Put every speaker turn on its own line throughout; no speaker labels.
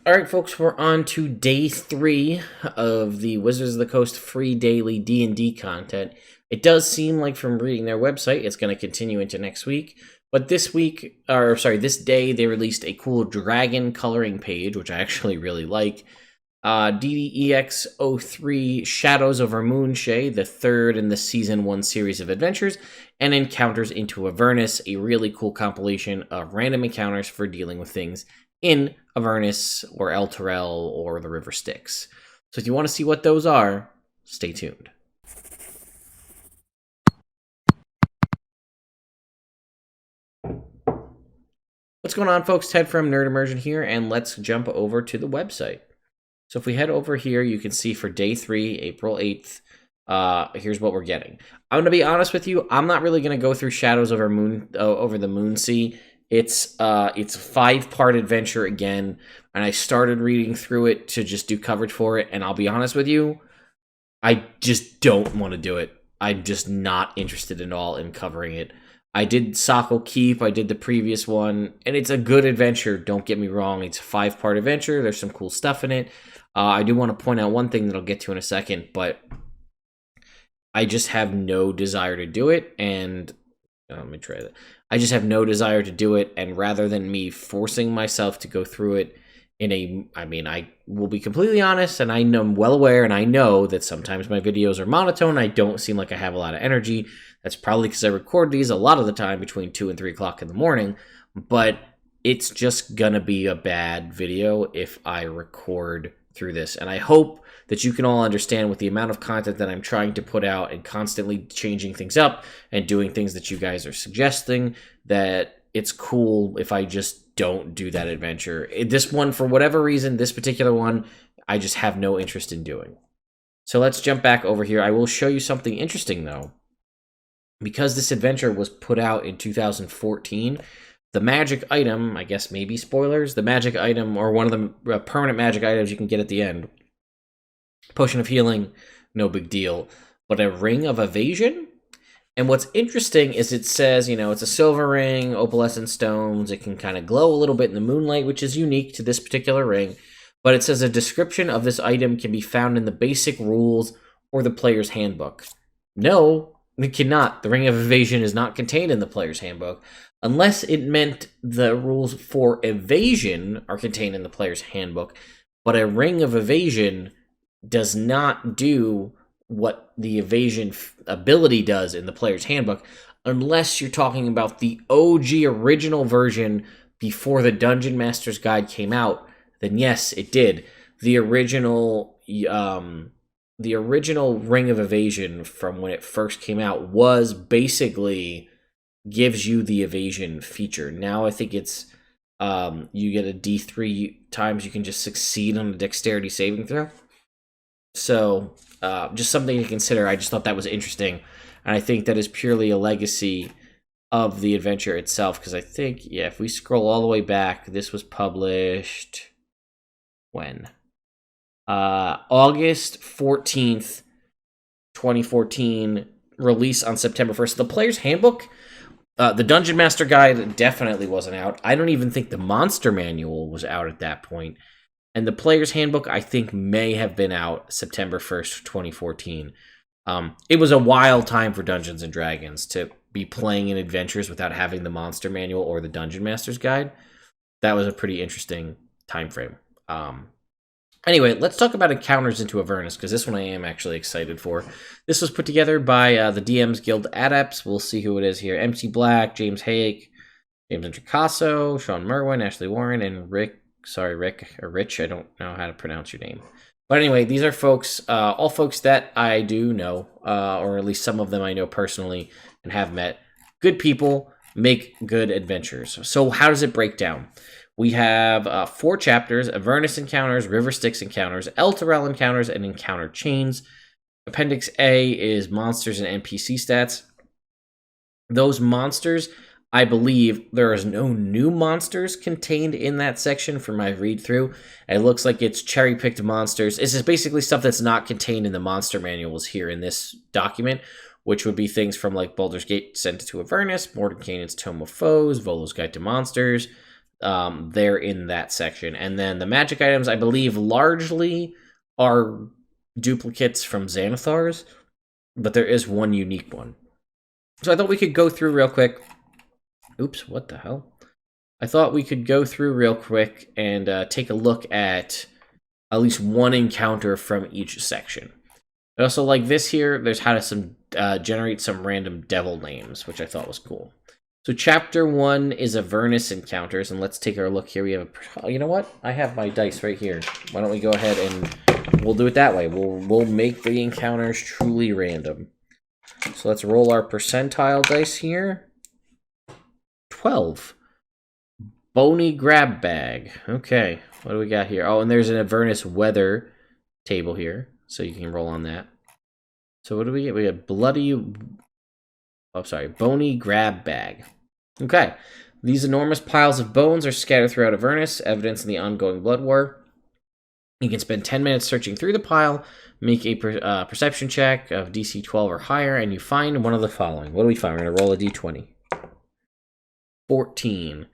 All right, folks, we're on to day 3 of the Wizards of the Coast free daily D&D content. It does seem like from reading their website, it's going to continue into next week. But this day, they released a cool dragon coloring page, which I actually really like. DDEX03 Shadows of Our MoonShea, the third in the Season 1 series of adventures, and Encounters into Avernus, a really cool compilation of random encounters for dealing with things in Avernus or Elturel or the River Styx. So if you want to see what those are, stay tuned. What's going on, folks? Ted from Nerd Immersion here, and let's jump over to the website. So if we head over here, you can see for day 3, April 8th, here's what we're getting. I'm going to be honest with you, I'm not really going to go through Shadows over the MoonShea. It's a 5-part adventure again, and I started reading through it to just do coverage for it, and I'll be honest with you, I just don't want to do it. I'm just not interested at all in covering it. I did Sackle Keep, I did the previous one, and it's a good adventure, don't get me wrong. It's a 5-part adventure, there's some cool stuff in it. I do want to point out one thing that I'll get to in a second, but I just have no desire to do it, and let me try that. I just have no desire to do it, and rather than me forcing myself to go through it I will be completely honest, and I'm well aware, and I know that sometimes my videos are monotone. I don't seem like I have a lot of energy. That's probably because I record these a lot of the time between 2 and 3 o'clock in the morning, but it's just gonna be a bad video if I record through this, and I hope that you can all understand with the amount of content that I'm trying to put out and constantly changing things up and doing things that you guys are suggesting, that it's cool if I just don't do that adventure. This one, for whatever reason, this particular one, I just have no interest in doing. So let's jump back over here. I will show you something interesting, though. Because this adventure was put out in 2014, the magic item, I guess maybe spoilers, the magic item, or one of the permanent magic items you can get at the end, Potion of Healing, no big deal, but a Ring of Evasion? And what's interesting is it says, it's a silver ring, opalescent stones, it can kind of glow a little bit in the moonlight, which is unique to this particular ring, but it says a description of this item can be found in the basic rules or the player's handbook. No, it cannot. The Ring of Evasion is not contained in the player's handbook, unless it meant the rules for evasion are contained in the player's handbook, but a Ring of Evasion does not do what the evasion ability does in the player's handbook, unless you're talking about the OG original version before the Dungeon Master's Guide came out. Then yes, it did. The original Ring of Evasion from when it first came out was basically gives you the evasion feature. Now I think it's you get a D3 times you can just succeed on a dexterity saving throw. So just something to consider. I just thought that was interesting, and I think that is purely a legacy of the adventure itself, because I think, if we scroll all the way back, this was published when? August 14th, 2014, release on September 1st. The player's handbook, the Dungeon Master Guide definitely wasn't out. I don't even think the Monster Manual was out at that point. And the player's handbook, I think, may have been out September 1st, 2014. It was a wild time for Dungeons & Dragons to be playing in adventures without having the Monster Manual or the Dungeon Master's Guide. That was a pretty interesting time frame. Anyway, let's talk about Encounters into Avernus, because this one I am actually excited for. This was put together by the DMs Guild Adepts. We'll see who it is here. MC Black, James Hake, James Intricasso, Sean Merwin, Ashley Warren, and Rick, or Rich, I don't know how to pronounce your name. But anyway, these are folks, all folks that I do know, or at least some of them I know personally and have met. Good people make good adventures. So how does it break down? We have 4 chapters: Avernus Encounters, River Styx Encounters, Elturel Encounters, and Encounter Chains. Appendix A is monsters and NPC stats. Those monsters, I believe there is no new monsters contained in that section from my read-through. It looks like it's cherry-picked monsters. This is basically stuff that's not contained in the monster manuals here in this document, which would be things from like Baldur's Gate Sent to Avernus, Mordenkainen's Tome of Foes, Volo's Guide to Monsters, they're in that section. And then the magic items, I believe, largely are duplicates from Xanathar's, but there is one unique one. So I thought we could go through real quick. Oops, what the hell? I thought we could go through real quick and take a look at least one encounter from each section. I also like this here. There's how to generate some random devil names, which I thought was cool. So chapter 1 is Avernus encounters, and let's take our look here. We have you know what? I have my dice right here. Why don't we go ahead and we'll do it that way. We'll make the encounters truly random. So let's roll our percentile dice here. 12. Bony grab bag. Okay, what do we got here? Oh, and there's an Avernus weather table here, so you can roll on that. So what do we get? We have bony grab bag. Okay, these enormous piles of bones are scattered throughout Avernus, evidence in the ongoing blood war. You can spend 10 minutes searching through the pile, make a perception check of DC 12 or higher, and you find one of the following. What do we find? We're going to roll a D20. 14.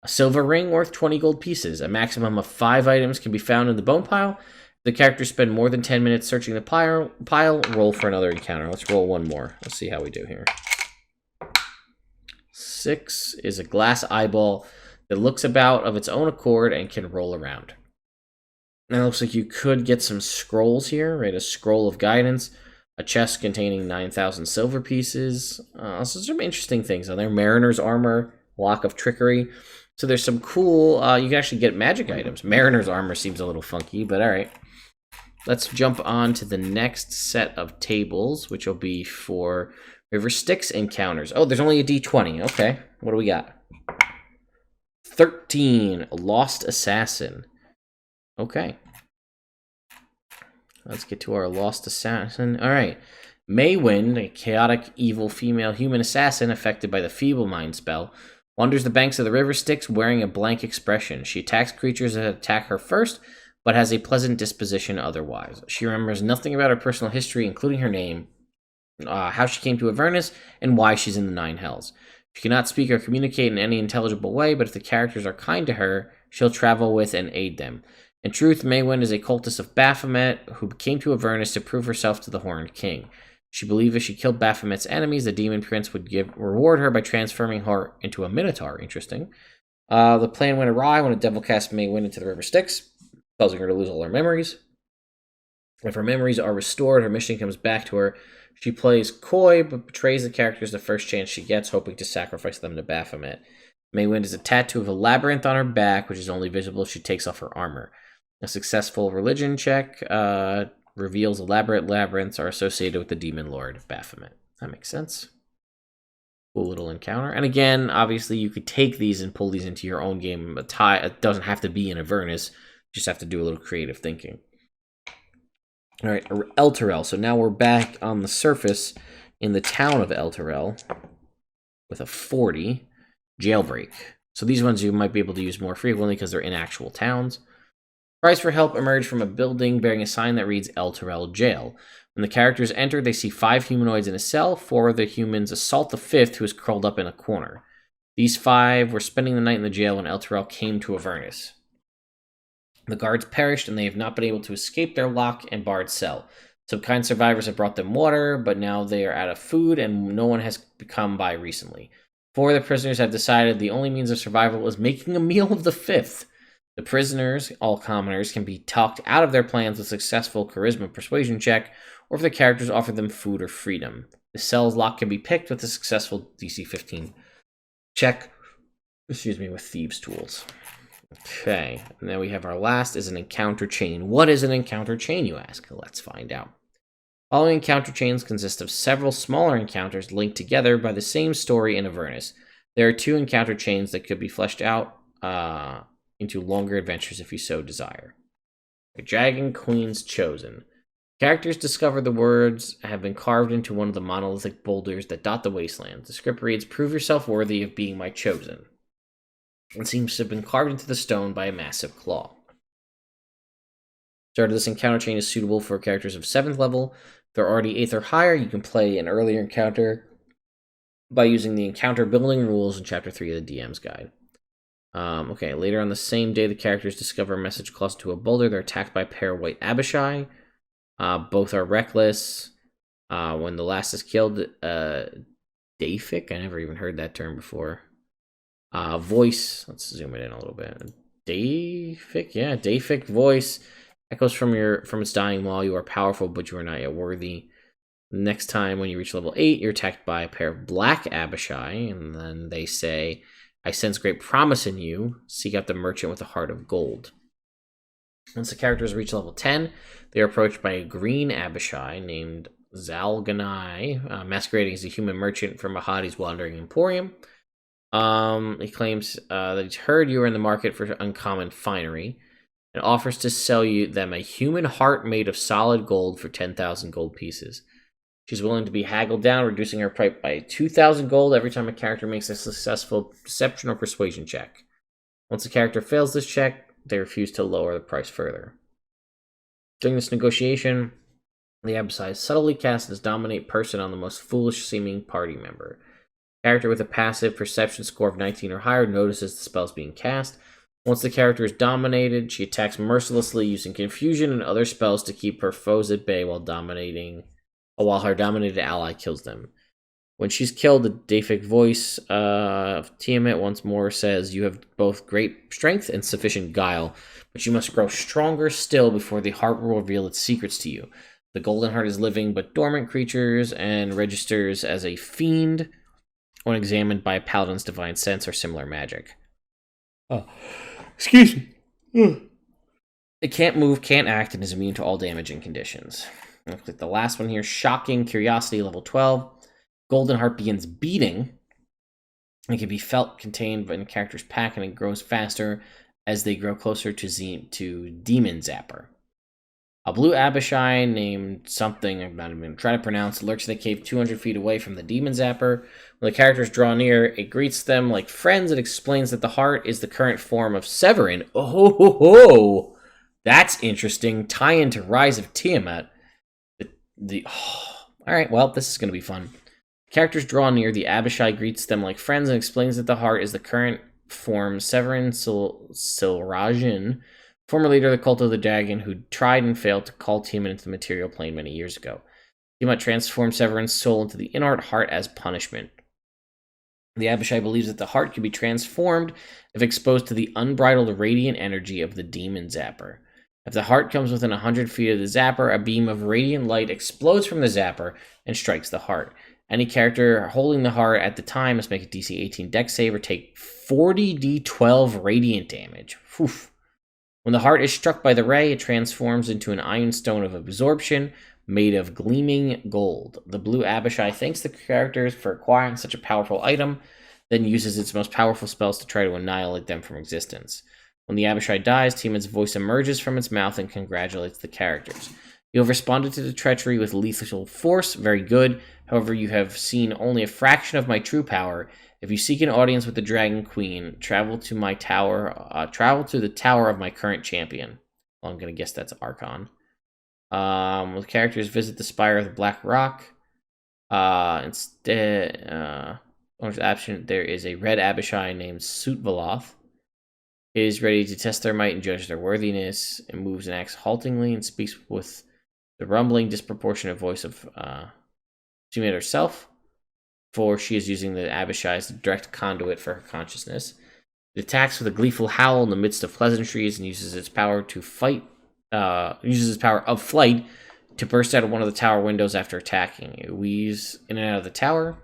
A silver ring worth 20 gold pieces. A maximum of 5 items can be found in the bone pile. If the characters spend more than 10 minutes searching the pile, roll for another encounter. Let's roll one more. Let's see how we do here. 6 is a glass eyeball that looks about of its own accord and can roll around. Now it looks like you could get some scrolls here, right? A scroll of guidance, a chest containing 9,000 silver pieces. So some interesting things on there. Mariner's armor, lock of trickery. So there's some cool, you can actually get magic items. Mariner's armor seems a little funky, but all right. Let's jump on to the next set of tables, which will be for River Styx encounters. Oh, there's only a D20. Okay, what do we got? 13, Lost Assassin. Okay. Let's get to our Lost Assassin. All right. Maywind, a chaotic, evil female human assassin affected by the Feeble Mind spell, wanders the banks of the river Styx wearing a blank expression. She attacks creatures that attack her first, but has a pleasant disposition otherwise. She remembers nothing about her personal history, including her name, how she came to Avernus, and why she's in the Nine Hells. She cannot speak or communicate in any intelligible way, but if the characters are kind to her, she'll travel with and aid them. In truth, Maywind is a cultist of Baphomet who came to Avernus to prove herself to the Horned King. She believed if she killed Baphomet's enemies, the Demon Prince would reward her by transforming her into a Minotaur. Interesting. The plan went awry when a devil cast Maywind into the river Styx, causing her to lose all her memories. If her memories are restored, her mission comes back to her. She plays coy, but betrays the characters the first chance she gets, hoping to sacrifice them to Baphomet. Maywind is a tattoo of a labyrinth on her back, which is only visible if she takes off her armor. A successful religion check reveals elaborate labyrinths are associated with the demon lord Baphomet. That makes sense. Cool little encounter. And again, obviously, you could take these and pull these into your own game. It doesn't have to be in Avernus. You just have to do a little creative thinking. All right, Elturel. So now we're back on the surface in the town of Elturel with a 40 jailbreak. So these ones you might be able to use more frequently because they're in actual towns. Cries for help emerge from a building bearing a sign that reads Elturel Jail. When the characters enter, they see 5 humanoids in a cell. 4 of the humans assault the 5th, who is curled up in a corner. These 5 were spending the night in the jail when Elturel came to Avernus. The guards perished, and they have not been able to escape their locked and barred cell. Some kind survivors have brought them water, but now they are out of food, and no one has come by recently. 4 of the prisoners have decided the only means of survival is making a meal of the 5th. The prisoners, all commoners, can be talked out of their plans with successful charisma persuasion check, or if the characters offer them food or freedom. The cell's lock can be picked with a successful DC 15 check, with thieves' tools. Okay, and then we have our last is an encounter chain. What is an encounter chain, you ask? Let's find out. Following encounter chains consist of several smaller encounters linked together by the same story in Avernus. There are 2 encounter chains that could be fleshed out into longer adventures if you so desire. The Dragon Queen's Chosen. Characters discover the words have been carved into one of the monolithic boulders that dot the wasteland. The script reads, "Prove yourself worthy of being my chosen." It seems to have been carved into the stone by a massive claw. Start of this encounter chain is suitable for characters of 7th level. If they're already 8th or higher, you can play an earlier encounter by using the encounter building rules in Chapter 3 of the DM's Guide. Okay, later on the same day, the characters discover a message closet to a Baldur. They're attacked by a pair of white Abishai. Both are reckless. When the last is killed, Dayfic? I never even heard that term before. Voice. Let's zoom it in a little bit. Dayfic? Yeah, Dayfic voice echoes from its dying wall. You are powerful, but you are not yet worthy. Next time when you reach level 8, you're attacked by a pair of black Abishai, and then they say, I sense great promise in you. Seek out the merchant with a heart of gold. Once the characters reach level 10, they are approached by a green Abishai named Zalganai, masquerading as a human merchant from Mahadi's Wandering Emporium. He claims that he's heard you are in the market for uncommon finery and offers to sell them a human heart made of solid gold for 10,000 gold pieces. She's willing to be haggled down, reducing her price by 2,000 gold every time a character makes a successful deception or persuasion check. Once a character fails this check, they refuse to lower the price further. During this negotiation, the Abishai subtly casts his dominate person on the most foolish-seeming party member. Character with a passive perception score of 19 or higher notices the spells being cast. Once the character is dominated, she attacks mercilessly using confusion and other spells to keep her foes at bay while her dominated ally kills them. When she's killed, the Dayfic voice of Tiamat once more says, you have both great strength and sufficient guile, but you must grow stronger still before the heart will reveal its secrets to you. The golden heart is living but dormant creatures and registers as a fiend when examined by a paladin's divine sense or similar magic. Excuse me. It can't move, can't act, and is immune to all damaging conditions. I'll click the last one here. Shocking Curiosity, level 12. Golden Heart begins beating. It can be felt contained in a character's pack, and it grows faster as they grow closer to Demon Zapper. A blue Abishai named something I'm not even going to try to pronounce lurks in the cave 200 feet away from the Demon Zapper. When the characters draw near, it greets them like friends. It explains that the heart is the current form of Severin. Oh, that's interesting. Tie into Rise of Tiamat. All right, well, this is going to be fun. Characters draw near, the Abishai greets them like friends and explains that the heart is the current form Severin Silrajan, former leader of the Cult of the Dragon, who tried and failed to call Tiamat into the material plane many years ago. Tiamat transformed Severin's soul into the inert heart as punishment. The Abishai believes that the heart can be transformed if exposed to the unbridled radiant energy of the Demon Zapper. If the heart comes within 100 feet of the Zapper, a beam of radiant light explodes from the Zapper and strikes the heart. Any character holding the heart at the time must make a DC 18 Dex save or take 40d12 radiant damage. Oof. When the heart is struck by the ray, it transforms into an iron stone of absorption made of gleaming gold. The blue Abishai thanks the characters for acquiring such a powerful item, then uses its most powerful spells to try to annihilate them from existence. When the Abishai dies, Tiamat's voice emerges from its mouth and congratulates the characters. You have responded to the treachery with lethal force. Very good. However, you have seen only a fraction of my true power. If you seek an audience with the Dragon Queen, travel to my tower. Travel to the tower of my current champion. Well, I'm going to guess that's Archon. The characters visit the Spire of the Black Rock. Instead, option, there is a red Abishai named Sutvaloth. It is ready to test their might and judge their worthiness. It moves and acts haltingly and speaks with the rumbling, disproportionate voice of Tiamat herself, for she is using the Abishai as the direct conduit for her consciousness. It attacks with a gleeful howl in the midst of pleasantries and uses its power to fight. Uses its power of flight to burst out of one of the tower windows after attacking. It weaves in and out of the tower.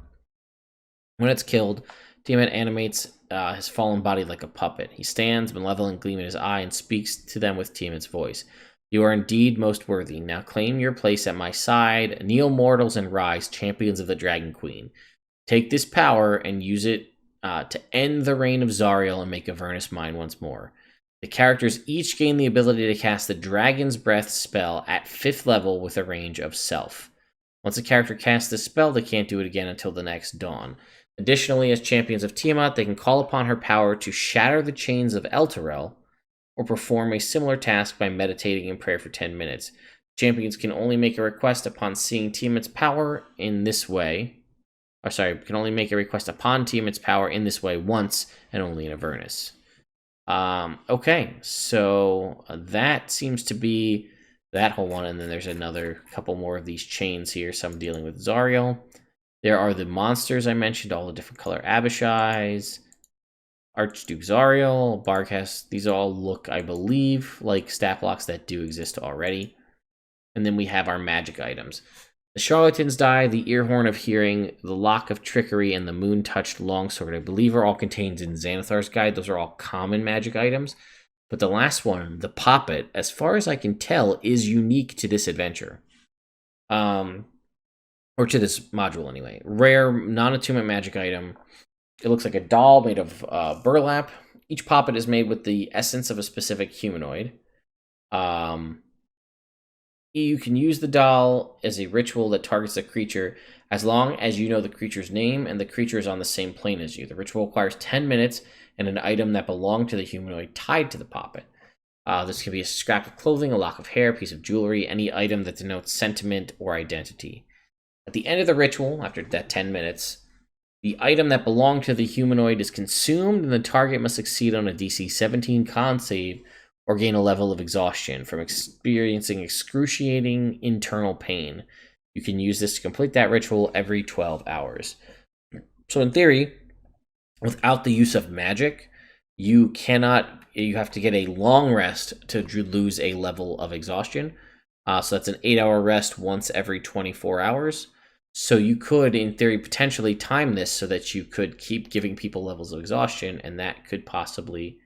When it's killed, Tiamat animates his fallen body like a puppet. He stands, malevolent gleam in his eye, and speaks to them with Tiamat's voice. You are indeed most worthy. Now claim your place at my side. Kneel, mortals, and rise, champions of the Dragon Queen. Take this power and use it to end the reign of Zariel and make Avernus mine once more. The characters each gain the ability to cast the Dragon's Breath spell at 5th level with a range of self. Once a character casts this spell, they can't do it again until the next dawn. Additionally, as champions of Tiamat, they can call upon her power to shatter the chains of Elturel, or perform a similar task by meditating in prayer for 10 minutes. Champions can only make a request upon seeing Tiamat's power in this way. Can only make a request upon Tiamat's power in this way once, and only in Avernus. Okay, so that seems to be that whole one, and then there's another couple more of these chains here. Some dealing with Zariel. There are the monsters I mentioned, all the different color Abishais, Archduke Zariel, Barcast. These all look, I believe, like stat blocks that do exist already. And then we have our magic items. The Charlatan's Die, the Earhorn of Hearing, the Lock of Trickery, and the Moon-Touched Longsword, I believe, are all contained in Xanathar's Guide. Those are all common magic items. But the last one, the Poppet, as far as I can tell, is unique to this adventure. Or to this module, anyway. Rare, non-attunement magic item. It looks like a doll made of burlap. Each Poppet is made with the essence of a specific humanoid. You can use the doll as a ritual that targets the creature as long as you know the creature's name and the creature is on the same plane as you. The ritual requires 10 minutes and an item that belonged to the humanoid tied to the Poppet. This can be a scrap of clothing, a lock of hair, a piece of jewelry, any item that denotes sentiment or identity. At the end of the ritual, after that 10 minutes, the item that belonged to the humanoid is consumed and the target must succeed on a DC 17 con save or gain a level of exhaustion from experiencing excruciating internal pain. You can use this to complete that ritual every 12 hours. So in theory, without the use of magic, you have to get a long rest to lose a level of exhaustion. So that's an 8-hour rest once every 24 hours. So you could, in theory, potentially time this so that you could keep giving people levels of exhaustion, and that could possibly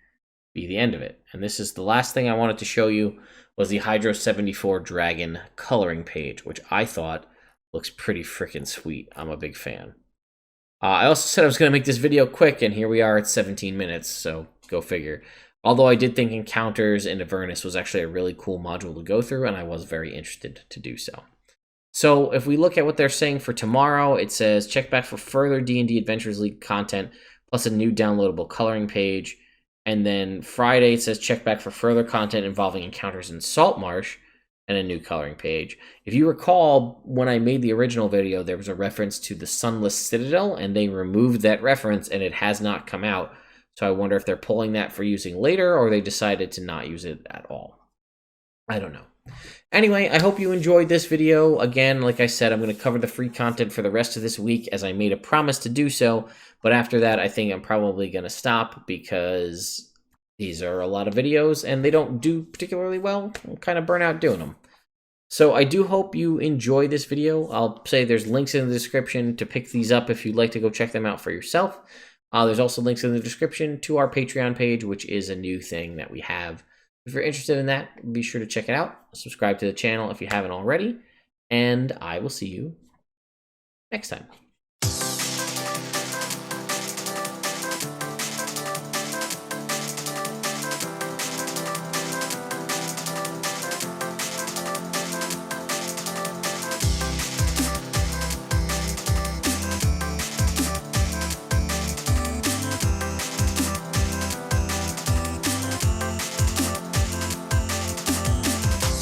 be the end of it. And this is the last thing I wanted to show you was the Hydro 74 Dragon coloring page, which I thought looks pretty freaking sweet. I'm a big fan. I also said I was going to make this video quick, and here we are at 17 minutes, so go figure. Although I did think Encounters in Avernus was actually a really cool module to go through, and I was very interested to do so. So if we look at what they're saying for tomorrow, it says check back for further D&D Adventures League content, plus a new downloadable coloring page. And then Friday, it says check back for further content involving encounters in Saltmarsh and a new coloring page. If you recall, when I made the original video, there was a reference to the Sunless Citadel, and they removed that reference, and it has not come out. So I wonder if they're pulling that for using later, or they decided to not use it at all. I don't know. Anyway, I hope you enjoyed this video. Again, like I said, I'm going to cover the free content for the rest of this week as I made a promise to do so. But after that, I think I'm probably going to stop because these are a lot of videos and they don't do particularly well. I'm kind of burnt out doing them. So I do hope you enjoy this video. I'll say there's links in the description to pick these up if you'd like to go check them out for yourself. There's also links in the description to our Patreon page, which is a new thing that we have. If you're interested in that, be sure to check it out. Subscribe to the channel if you haven't already. And I will see you next time.